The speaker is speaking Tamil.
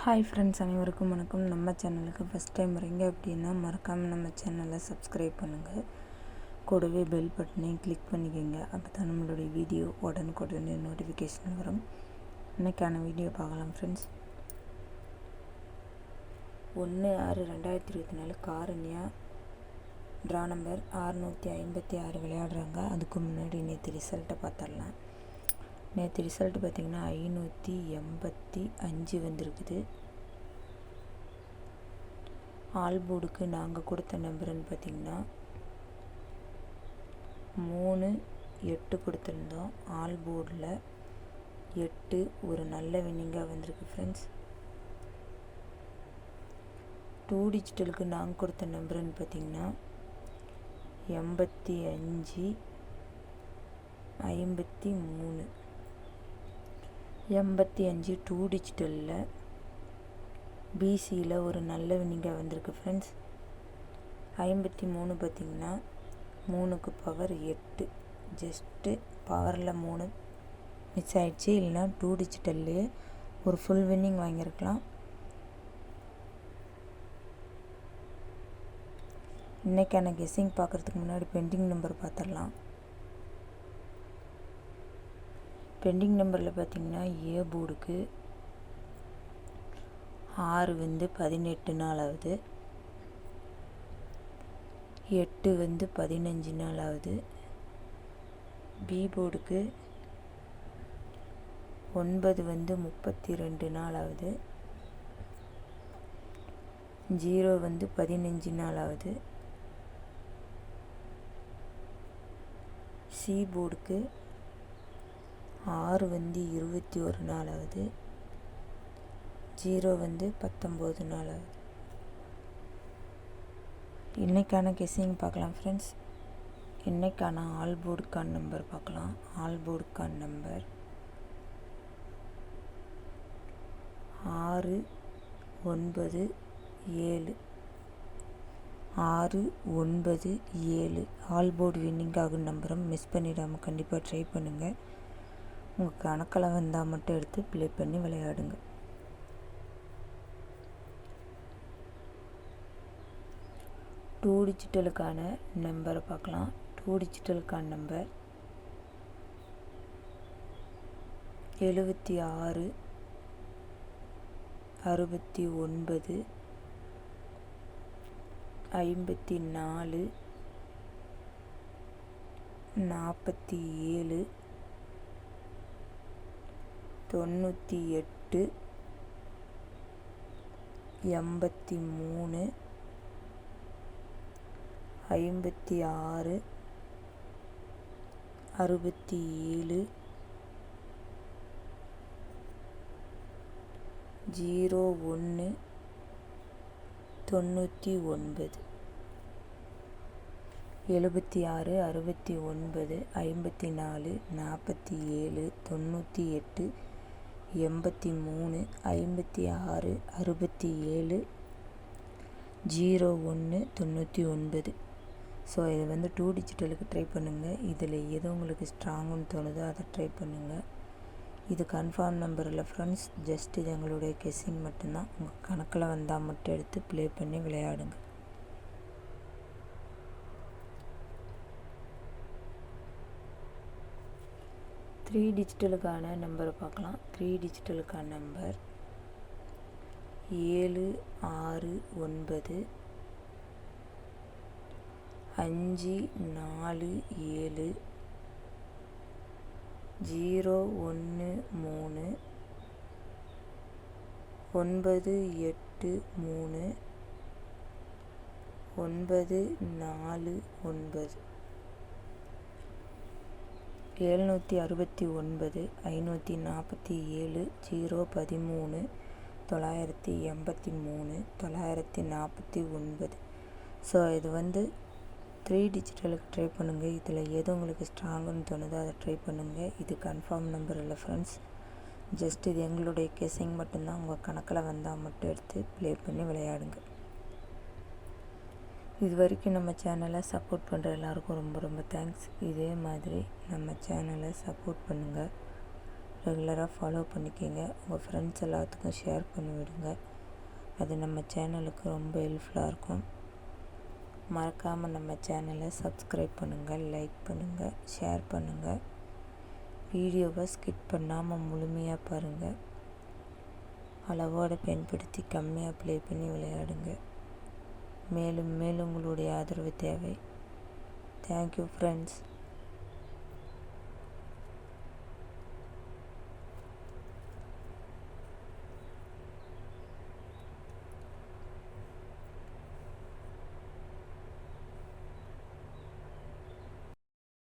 ஹாய் ஃப்ரெண்ட்ஸ், அனைவருக்கும் வணக்கம். நம்ம சேனலுக்கு ஃபஸ்ட் டைம் வரீங்க அப்படின்னா மறக்காமல் நம்ம சேனலை சப்ஸ்கிரைப் பண்ணுங்கள். கூடவே பெல் பட்டனையும் கிளிக் பண்ணிக்கோங்க. அப்போ தான் நம்மளுடைய வீடியோ உடனுக்குடனே நோட்டிஃபிகேஷன் வரும். இன்றைக்கான வீடியோ பார்க்கலாம் ஃப்ரெண்ட்ஸ். 1/6/2024 காரண்யா ட்ரா நம்பர் 656 விளையாடுறாங்க. அதுக்கு முன்னாடி நேற்று ரிசல்ட்டை பார்த்துடலாம். நேற்று ரிசல்ட்டு பார்த்திங்கன்னா 585 வந்திருக்குது. ஆல் போர்டுக்கு நாங்கள் கொடுத்த நம்பருன்னு பார்த்திங்கன்னா 3-8 கொடுத்துருந்தோம். ஆல் போர்டில் 8 ஒரு நல்ல வின்னிங்காக வந்திருக்கு ஃப்ரெண்ட்ஸ். 2 டிஜிட்டலுக்கு நாங்கள் கொடுத்த நம்பருன்னு பார்த்திங்கன்னா 85-53. 85 2 டிஜிட்டலில் பிசியில் ஒரு நல்ல வின்னிங்காக வந்திருக்கு ஃப்ரெண்ட்ஸ். 53 பார்த்திங்கன்னா 3க்கு பவர் 8, ஜஸ்ட்டு பவரில் 3 மிஸ் ஆகிடுச்சு. இல்லைனா 2 டிஜிட்டல்லையே ஒரு ஃபுல் வின்னிங் வாங்கியிருக்கலாம். இன்றைக்கான கெஸ்ஸிங் பார்க்குறதுக்கு முன்னாடி பெண்டிங் நம்பர் பார்த்துடலாம். பெண்டிங் நம்பரில் பார்த்திங்கன்னா ஏ போர்டுக்கு 6 18 நாள் ஆகுது. 8 15 நாள் ஆகுது. பி போர்டுக்கு 9 32 நாள் ஆகுது. 0 15 நாள் ஆகுது. சி போர்டுக்கு 6 21 நாள் ஆகுது. 0 19 நாள் ஆகுது. இன்றைக்கான கெஸ்ஸிங் பார்க்கலாம் ஃப்ரெண்ட்ஸ். இன்றைக்கான ஆல் போர்டுக்கான நம்பர் பார்க்கலாம். ஆல் போர்டுக்கான நம்பர் 6 9 7. 6 9 7 ஆல் போர்டு வின்னிங் ஆகும் நம்பரும் மிஸ் பண்ணிடாமல் கண்டிப்பாக ட்ரை பண்ணுங்கள். உங்கள் கணக்கில் வந்தால் மட்டும் எடுத்து ப்ளே பண்ணி விளையாடுங்க. டூ டிஜிட்டலுக்கான நம்பரை பார்க்கலாம். 2 டிஜிட்டலுக்கான நம்பர் 76 69 54 47 98 83 56 67 01 99. 76 69 54 47 98 83 56 67 01 99. ஸோ இது 2 டிஜிட்டலுக்கு ட்ரை பண்ணுங்கள். இதில் எது உங்களுக்கு ஸ்ட்ராங்குன்னு தோணுதோ அதை ட்ரை பண்ணுங்கள். இது கன்ஃபார்ம் நம்பர் இல்லை ஃப்ரெண்ட்ஸ். ஜஸ்ட் இது எங்களுடைய கெஸ்ஸிங் மட்டும்தான். உங்கள் கணக்கில் வந்தால் மட்டும் எடுத்து ப்ளே பண்ணி விளையாடுங்க. த்ரீ டிஜிட்டலுக்கான நம்பரை பார்க்கலாம். 3 டிஜிட்டலுக்கான நம்பர் 7 6 9 5 4 7 0 1 3 9 8 3 9 4 9. 769 547 0 13 983 949. ஸோ இது 3 டிஜிட்டலுக்கு ட்ரை பண்ணுங்கள். இதில் எது உங்களுக்கு ஸ்ட்ராங்குன்னு தோணுதோ அதை ட்ரை பண்ணுங்கள். இது கன்ஃபார்ம் நம்பர் இல்லை ஃப்ரெண்ட்ஸ். ஜஸ்ட் இது எங்களுடைய கெஸ்ஸிங் மட்டும்தான். உங்கள் கணக்கில் வந்தால் மட்டும் எடுத்து ப்ளே பண்ணி விளையாடுங்க. இது வரைக்கும் நம்ம சேனலை சப்போர்ட் பண்ணுற எல்லாருக்கும் ரொம்ப ரொம்ப தேங்க்ஸ். இதே மாதிரி நம்ம சேனலை சப்போர்ட் பண்ணுங்கள். ரெகுலராக ஃபாலோ பண்ணிக்கோங்க. உங்கள் ஃப்ரெண்ட்ஸ் எல்லாத்துக்கும் ஷேர் பண்ணி விடுங்க. அது நம்ம சேனலுக்கு ரொம்ப ஹெல்ப்ஃபுல்லாக இருக்கும். மறக்காமல் நம்ம சேனலை சப்ஸ்கிரைப் பண்ணுங்கள், லைக் பண்ணுங்கள், ஷேர் பண்ணுங்கள். வீடியோவை ஸ்கிப் பண்ணாமல் முழுமையாக பாருங்கள். அளவோடு பயன்படுத்தி கம்மியாக ப்ளே பண்ணி விளையாடுங்க. மேலும் மேலும் உங்களுடைய ஆதரவு தேவை. Thank you friends.